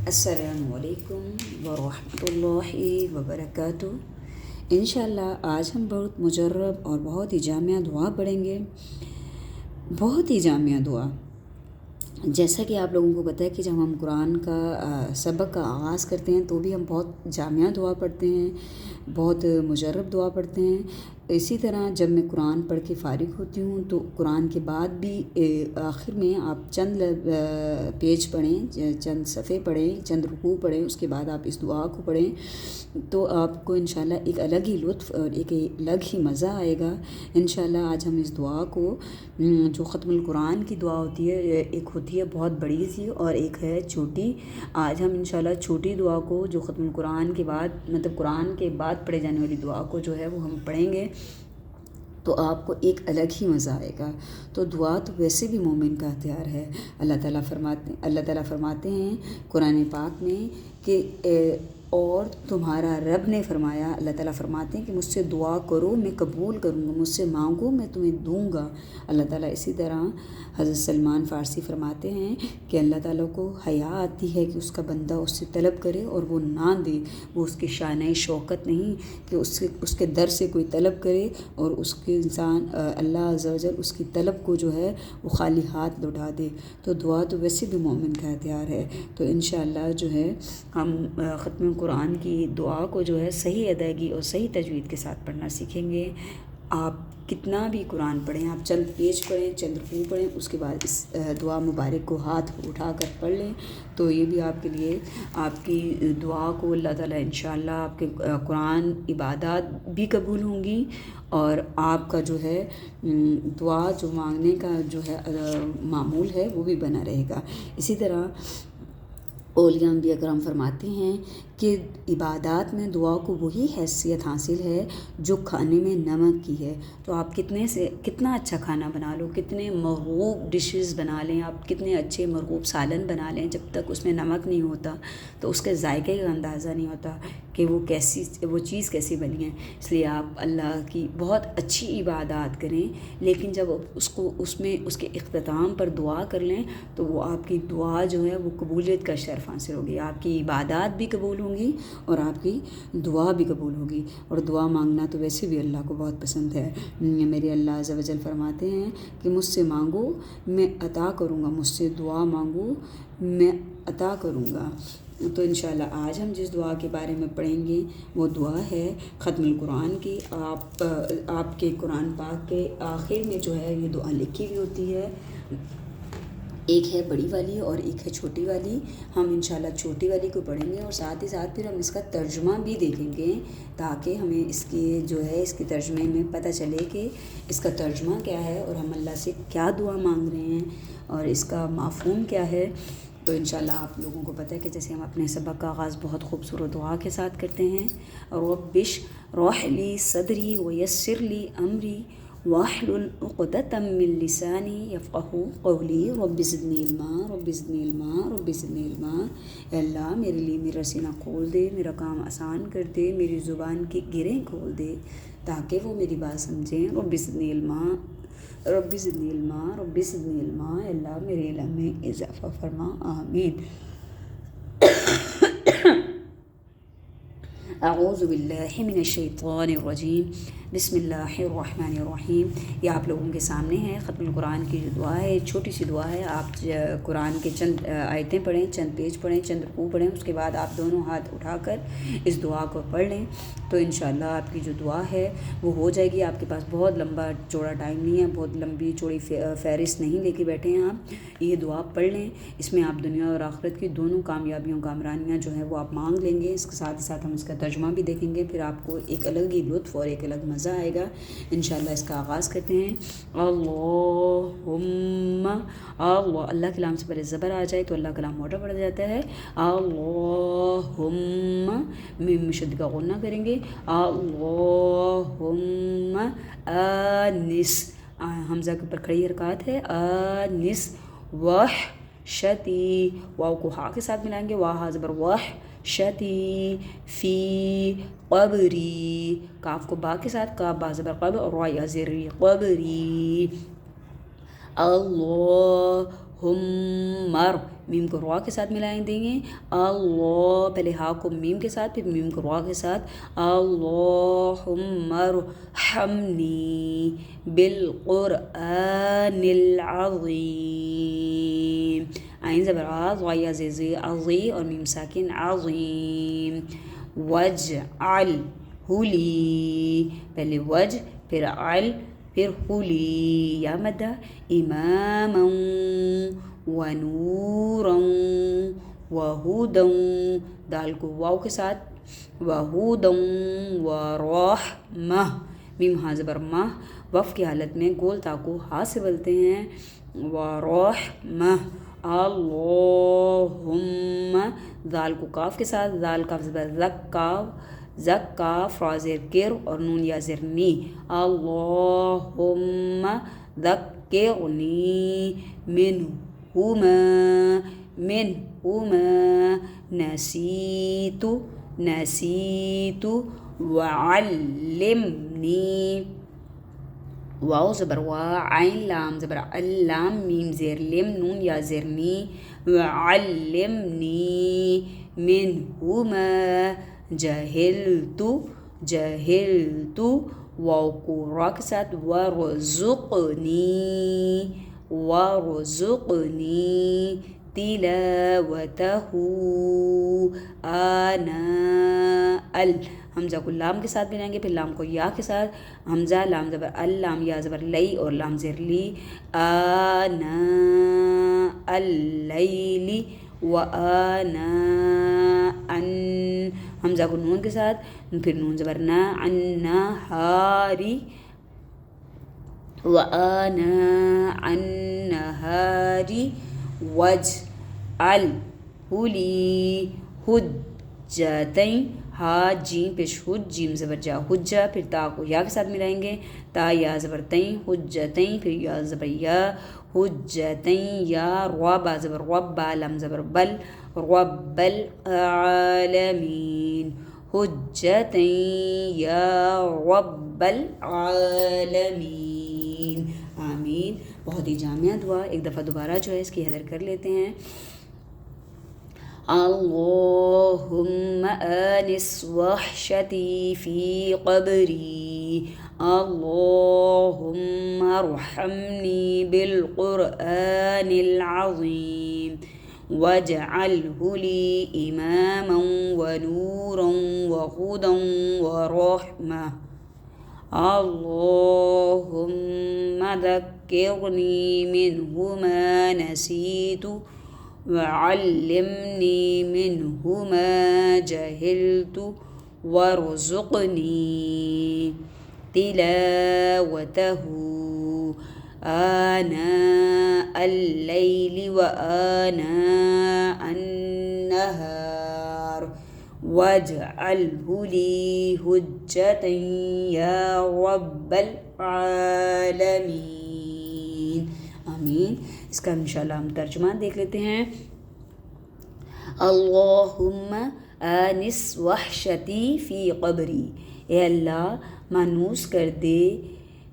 السلام علیکم ورحمۃ اللہ وبرکاتہ۔ انشاءاللہ آج ہم بہت مجرب اور بہت ہی جامع دعا پڑھیں گے، بہت ہی جامع دعا۔ جیسا کہ آپ لوگوں کو پتہ ہے کہ جب ہم قرآن کا سبق کا آغاز کرتے ہیں تو بھی ہم بہت جامع دعا پڑھتے ہیں، بہت مجرب دعا پڑھتے ہیں۔ اسی طرح جب میں قرآن پڑھ کے فارغ ہوتی ہوں تو قرآن کے بعد بھی آخر میں آپ چند پیج پڑھیں، چند صفحے پڑھیں، چند رکوع پڑھیں، اس کے بعد آپ اس دعا کو پڑھیں تو آپ کو انشاءاللہ ایک الگ ہی لطف اور ایک الگ ہی مزہ آئے گا۔ انشاءاللہ آج ہم اس دعا کو، جو ختم القرآن کی دعا ہوتی ہے، ایک ہوتی ہے بہت بڑی سی اور ایک ہے چھوٹی۔ آج ہم انشاءاللہ چھوٹی دعا کو، جو ختم القرآن کے بعد، مطلب قرآن کے بعد پڑھے جانے والی دعا کو جو ہے وہ ہم پڑھیں گے تو آپ کو ایک الگ ہی مزہ آئے گا۔ تو دعا تو ویسے بھی مومن کا ہتھیار ہے۔ اللہ تعالیٰ فرماتے ہیں قرآن پاک میں کہ اور تمہارا رب نے فرمایا، اللہ تعالیٰ فرماتے ہیں کہ مجھ سے دعا کرو میں قبول کروں گا، مجھ سے مانگو میں تمہیں دوں گا۔ اللہ تعالیٰ اسی طرح حضرت سلمان فارسی فرماتے ہیں کہ اللہ تعالیٰ کو حیا آتی ہے کہ اس کا بندہ اس سے طلب کرے اور وہ نہ دے۔ وہ اس کی شانِ شوکت نہیں کہ اس کے در سے کوئی طلب کرے اور اس کے انسان اللہ عز و جل اس کی طلب کو جو ہے وہ خالی ہاتھ لوٹا دے۔ تو دعا تو ویسے بھی مومن کا ہتھیار ہے۔ تو انشاءاللہ جو ہے ہم ختم قرآن کی دعا کو جو ہے صحیح ادائیگی اور صحیح تجوید کے ساتھ پڑھنا سیکھیں گے۔ آپ کتنا بھی قرآن پڑھیں، آپ چند پیج پڑھیں، چند رکوع پڑھیں، اس کے بعد اس دعا مبارک کو ہاتھ اٹھا کر پڑھ لیں تو یہ بھی آپ کے لیے، آپ کی دعا کو اللہ تعالیٰ انشاءاللہ آپ کے قرآن عبادات بھی قبول ہوں گی اور آپ کا جو ہے دعا جو مانگنے کا جو ہے معمول ہے وہ بھی بنا رہے گا۔ اسی طرح اولیاء انبیاء کرام فرماتے ہیں کہ عبادات میں دعا کو وہی حیثیت حاصل ہے جو کھانے میں نمک کی ہے۔ تو آپ کتنا اچھا کھانا بنا لو، کتنے مرغوب ڈشز بنا لیں، آپ کتنے اچھے مرغوب سالن بنا لیں، جب تک اس میں نمک نہیں ہوتا تو اس کے ذائقے کا اندازہ نہیں ہوتا کہ وہ چیز کیسی بنی ہے۔ اس لیے آپ اللہ کی بہت اچھی عبادات کریں، لیکن جب اس کے اختتام پر دعا کر لیں تو وہ آپ کی دعا جو ہے وہ قبولیت کا شرف حاصل ہوگی۔ آپ کی عبادات بھی قبول ہوں گی اور آپ کی دعا بھی قبول ہوگی۔ اور دعا مانگنا تو ویسے بھی اللہ کو بہت پسند ہے۔ میرے اللہ عز و جل فرماتے ہیں کہ مجھ سے مانگو میں عطا کروں گا، مجھ سے دعا مانگو میں عطا کروں گا۔ تو انشاءاللہ آج ہم جس دعا کے بارے میں پڑھیں گے وہ دعا ہے ختم القرآن کی۔ آپ کے قرآن پاک کے آخر میں جو ہے یہ دعا لکھی ہوئی ہوتی ہے، ایک ہے بڑی والی اور ایک ہے چھوٹی والی۔ ہم انشاءاللہ چھوٹی والی کو پڑھیں گے اور ساتھ ہی ساتھ پھر ہم اس کا ترجمہ بھی دیکھیں گے تاکہ ہمیں اس کے ترجمے میں پتہ چلے کہ اس کا ترجمہ کیا ہے اور ہم اللہ سے کیا دعا مانگ رہے ہیں اور اس کا مفہوم کیا ہے۔ تو انشاءاللہ آپ لوگوں کو پتہ ہے کہ جیسے ہم اپنے سبق کا آغاز بہت خوبصورت دعا کے ساتھ کرتے ہیں، رب اشرح لی صدری ویسر لی امری واحلل عقدۃ من لسانی یفقہوا قولی رب زدنی علما رب زدنی علما رب زدنی علما۔ اے اللہ میرے لیے میرا سینہ کھول دے، میرا کام آسان کر دے، میری زبان کی گرہیں کھول دے تاکہ وہ میری بات سمجھیں۔ رب زدنی علما رب زدنی علما رب زدنی علما۔ اے اللہ میرے علم میں اضافہ فرما، آمین۔ اعوذ باللہ من الشیطان الرجیم، بسم اللہ الرحمن الرحیم۔ یہ آپ لوگوں کے سامنے ہے ختم القرآن کی جو دعا ہے، چھوٹی سی دعا ہے۔ آپ قرآن کے چند آیتیں پڑھیں، چند پیج پڑھیں، چند رکوع پڑھیں، اس کے بعد آپ دونوں ہاتھ اٹھا کر اس دعا کو پڑھ لیں تو انشاءاللہ آپ کی جو دعا ہے وہ ہو جائے گی۔ آپ کے پاس بہت لمبا چوڑا ٹائم نہیں ہے، بہت لمبی چوڑی فہرست نہیں لے کے بیٹھے ہیں آپ، یہ دعا پڑھ لیں۔ اس میں آپ دنیا اور آخرت کی دونوں کامیابیوں کامرانیاں جو ہیں وہ آپ مانگ لیں گے۔ اس کے ساتھ ہی ساتھ ہم اس کا ترجمہ بھی دیکھیں گے، پھر آپ کو ایک الگ ہی لطف اور ایک الگ مزہ آئے گا۔ انشاءاللہ اس کا آغاز کرتے ہیں۔ اللہم، اللہ کے نام سے پہلے زبر آ جائے تو اللہ کا نام موٹا پڑ جاتا ہے۔ اللہم، میم شد کا غنہ کریں گے۔ اللہم آنس، حمزہ کے اوپر کھڑی حرکات ہے، آنس وحشتی، واو کو ہا کے ساتھ ملائیں گے، واہ زبر واہ، شتی فی قبری، کاف کو با کے ساتھ، کاف با زبر قب اور وائی زری قبری۔ اللہم میم کو را کے ساتھ ملائیں دیں گے، اللہ، پہلے ہا کو میم کے ساتھ پھر میم کو را کے ساتھ، اللہم ارحمنی بالقرآن العظیم، عین زبر آ، ضا یا زی عظی اور میم ساکن عظیم، وجعلہ لی، پہلے وج پھر عل پھر لی یا مدہ، اماما ونورا وہدا، دال کو واو کے ساتھ، وہدا ورحمہ، میم ہا زبر مہ، وقف کی حالت میں گول تا کو ہا سے بلتے ہیں، ورحمہ، اللہم، دال کو کاف کے ساتھ، دال کاف زبر زک کاف، زک کاف را زیر کر اور نون یا زیر نی، اللہم ذکرنی منہما، منہما نسیت، نسیت، وعلمنی، واو زبر وا، عین لام زبر اللام، میم زیر لم، نون یا زیر نی، وعلمنی منہما جہلت، جہلت، واو کو را کے ساتھ، ورزقنی، ورزقنی تلاوتہ آناء، حمزہ کو لام کے ساتھ ملائیں گے پھر لام کو یا کے ساتھ، حمزہ لام زبر اللام یا زبر لئی اور لام زیر لی، آناء اللیل وآناء، حمزہ کو نون کے ساتھ پھر نون زبر نا، النہاری وآناء النہار، وجعلہ لی حجتین، ہا جیم پیش حج، جیم زبر جا حجہ، پھر تا کو یا کے ساتھ ملائیں گے، تا یا زبر تین، حجتین، پھر یا زبر یا، حجتین، یا را با زبر رب، با لام زبر بل، رب العالمین، حجتین یا رب العالمین، آمین۔ بہت ہی جامعہ دعا، ایک دفعہ دوبارہ جو ہے اس کی حضر کر لیتے ہیں۔ اللہم آنس وحشتی فی قبری، اللہم ارحمنی بالقرآن العظیم، واجعلہ لی اماما ونورا وہدا ورحمہ، اللہم ذکرنی منہ ما نسیت، وعلمنی منہ ما جہلت، وارزقنی تلاوتہ آناء اللیل وآناء النہار، واجعلہ لی حجۃ یا رب العالمین، آمین۔ اس کا انشاءاللہ ہم ترجمہ دیکھ لیتے ہیں۔ اللہم آنس وحشتی فی قبری، اے اللہ مانوس کر دے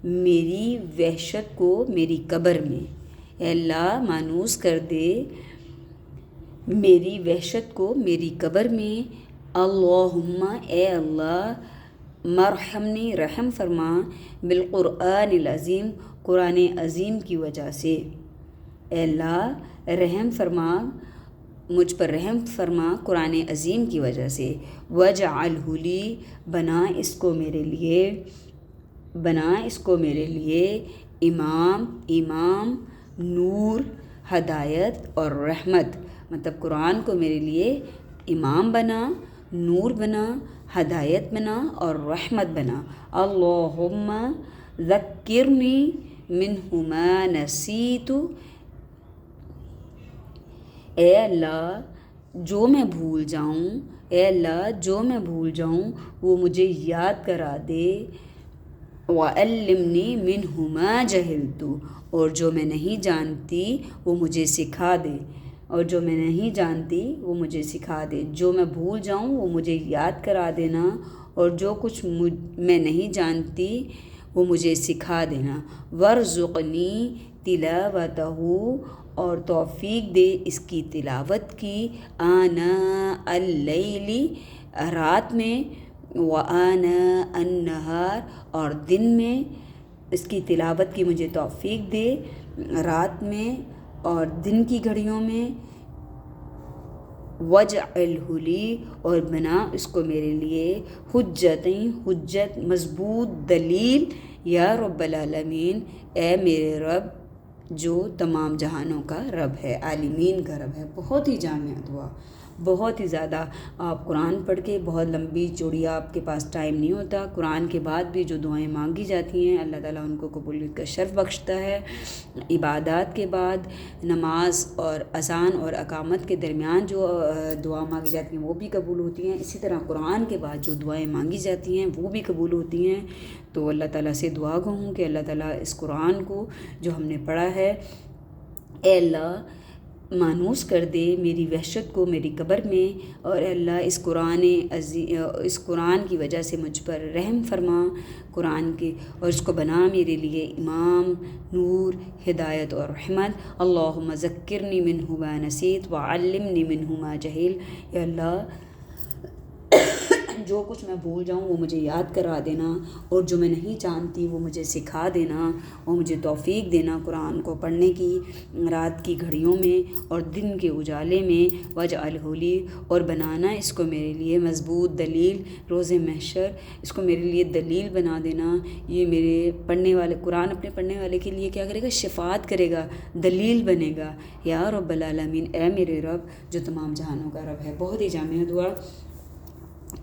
میری وحشت کو میری قبر میں، اے اللہ مانوس کر دے میری وحشت کو میری قبر میں، اللہم اے اللہ مرحمنی رحم فرما، بالقرآن العظیم قرآن عظیم کی وجہ سے، اے اللہ رحم فرما مجھ پر رحم فرما قرآن عظیم کی وجہ سے، وجعلہ لی بنا اس کو میرے لیے، بنا اس کو میرے لیے، امام امام، نور ہدایت اور رحمت، مطلب قرآن کو میرے لیے امام بنا، نور بنا، ہدایت بنا اور رحمت بنا، اللہم ذکرنی منہ ما نسیت، اے اللہ جو میں بھول جاؤں، اے اللہ جو میں بھول جاؤں وہ مجھے یاد کرا دے، وعلمنی منہ ما جہلت، اور جو میں نہیں جانتی وہ مجھے سکھا دے، اور جو میں نہیں جانتی وہ مجھے سکھا دے، جو میں بھول جاؤں وہ مجھے یاد کرا دینا، اور جو کچھ میں نہیں جانتی وہ مجھے سکھا دینا، وارزقنی تلاوتہ، اور توفیق دے اس کی تلاوت کی آنا اللیلی رات میں، وآنا النہار اور دن میں، اس کی تلاوت کی مجھے توفیق دے رات میں اور دن کی گھڑیوں میں، وجعلہ لی اور بنا اس کو میرے لیے حجت مضبوط دلیل، یا رب العالمین اے میرے رب جو تمام جہانوں کا رب ہے، عالمین کا رب ہے۔ بہت ہی جامع دعا، بہت ہی زیادہ۔ آپ قرآن پڑھ کے بہت لمبی چوڑی آپ کے پاس ٹائم نہیں ہوتا، قرآن کے بعد بھی جو دعائیں مانگی جاتی ہیں اللہ تعالیٰ ان کو قبولیت کا شرف بخشتا ہے۔ عبادات کے بعد نماز اور اذان اور اقامت کے درمیان جو دعا مانگی جاتی ہیں وہ بھی قبول ہوتی ہیں، اسی طرح قرآن کے بعد جو دعائیں مانگی جاتی ہیں وہ بھی قبول ہوتی ہیں۔ تو اللہ تعالیٰ سے دعا گو ہوں کہ اللہ تعالیٰ اس قرآن کو جو ہم نے پڑھا ہے اے اللہ مانوس کر دے میری وحشت کو میری قبر میں، اور اے اللہ اس قرآن کی وجہ سے مجھ پر رحم فرما قرآن کے، اور اس کو بنا میرے لیے امام، نور، ہدایت اور رحمت۔ اللہم ذکرنی منہ ما نسیت وعلمنی منہ ما جہل، اے اللہ جو کچھ میں بھول جاؤں وہ مجھے یاد کرا دینا، اور جو میں نہیں جانتی وہ مجھے سکھا دینا، اور مجھے توفیق دینا قرآن کو پڑھنے کی رات کی گھڑیوں میں اور دن کے اجالے میں، وجعلہ لی اور بنانا اس کو میرے لیے مضبوط دلیل روز محشر، اس کو میرے لیے دلیل بنا دینا۔ یہ میرے پڑھنے والے قرآن اپنے پڑھنے والے کے لیے کیا کرے گا؟ شفاعت کرے گا، دلیل بنے گا، یا رب العالمین اے میرے رب جو تمام جہانوں کا رب ہے۔ بہت ہی جامع دعا،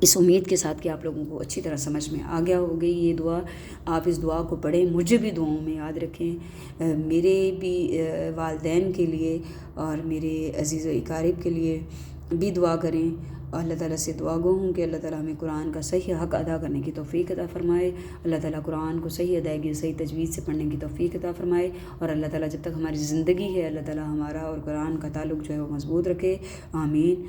اس امید کے ساتھ کہ آپ لوگوں کو اچھی طرح سمجھ میں آ گیا ہوگی یہ دعا۔ آپ اس دعا کو پڑھیں، مجھے بھی دعاؤں میں یاد رکھیں، میرے بھی والدین کے لیے اور میرے عزیز و اقارب کے لیے بھی دعا کریں، اور اللہ تعالیٰ سے دعا گو ہوں کہ اللہ تعالیٰ ہمیں قرآن کا صحیح حق ادا کرنے کی توفیق عطا فرمائے، اللہ تعالیٰ قرآن کو صحیح ادائیگی صحیح تجوید سے پڑھنے کی توفیق عطا فرمائے، اور اللہ تعالیٰ جب تک ہماری زندگی ہے اللہ تعالیٰ ہمارا اور قرآن کا تعلق جو ہے وہ مضبوط رکھے، آمین۔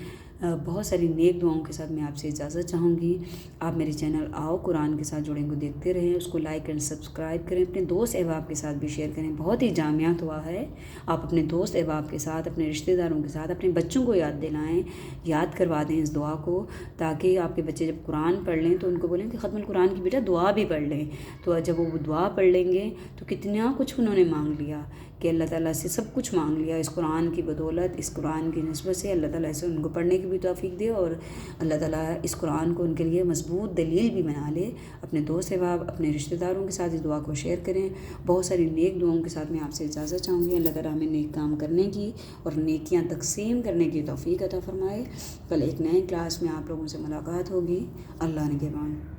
بہت ساری نیک دعاؤں کے ساتھ میں آپ سے اجازت چاہوں گی۔ آپ میرے چینل آؤ قرآن کے ساتھ جڑیں کو دیکھتے رہیں، اس کو لائک اینڈ سبسکرائب کریں، اپنے دوست احباب کے ساتھ بھی شیئر کریں۔ بہت ہی جامع دعا ہے، آپ اپنے دوست احباب کے ساتھ، اپنے رشتہ داروں کے ساتھ، اپنے بچوں کو یاد دلائیں، یاد کروا دیں اس دعا کو، تاکہ آپ کے بچے جب قرآن پڑھ لیں تو ان کو بولیں کہ ختم القرآن کی بیٹا دعا بھی پڑھ لیں، تو جب وہ دعا پڑھ لیں گے تو کتنا کچھ انہوں نے مانگ لیا، کہ اللہ تعالیٰ سے سب کچھ مانگ لیا اس قرآن کی بدولت، اس قرآن کی نسبت سے اللہ تعالیٰ سے ان کو پڑھنے کی بھی توفیق دے، اور اللہ تعالیٰ اس قرآن کو ان کے لیے مضبوط دلیل بھی بنا لے۔ اپنے دوست احباب، اپنے رشتہ داروں کے ساتھ اس دعا کو شیئر کریں۔ بہت ساری نیک دعاؤں کے ساتھ میں آپ سے اجازت چاہوں گی۔ اللہ تعالیٰ ہمیں نیک کام کرنے کی اور نیکیاں تقسیم کرنے کی توفیق عطا فرمائے۔ کل ایک نئے کلاس میں آپ لوگوں سے ملاقات ہوگی۔ اللہ نگہبان۔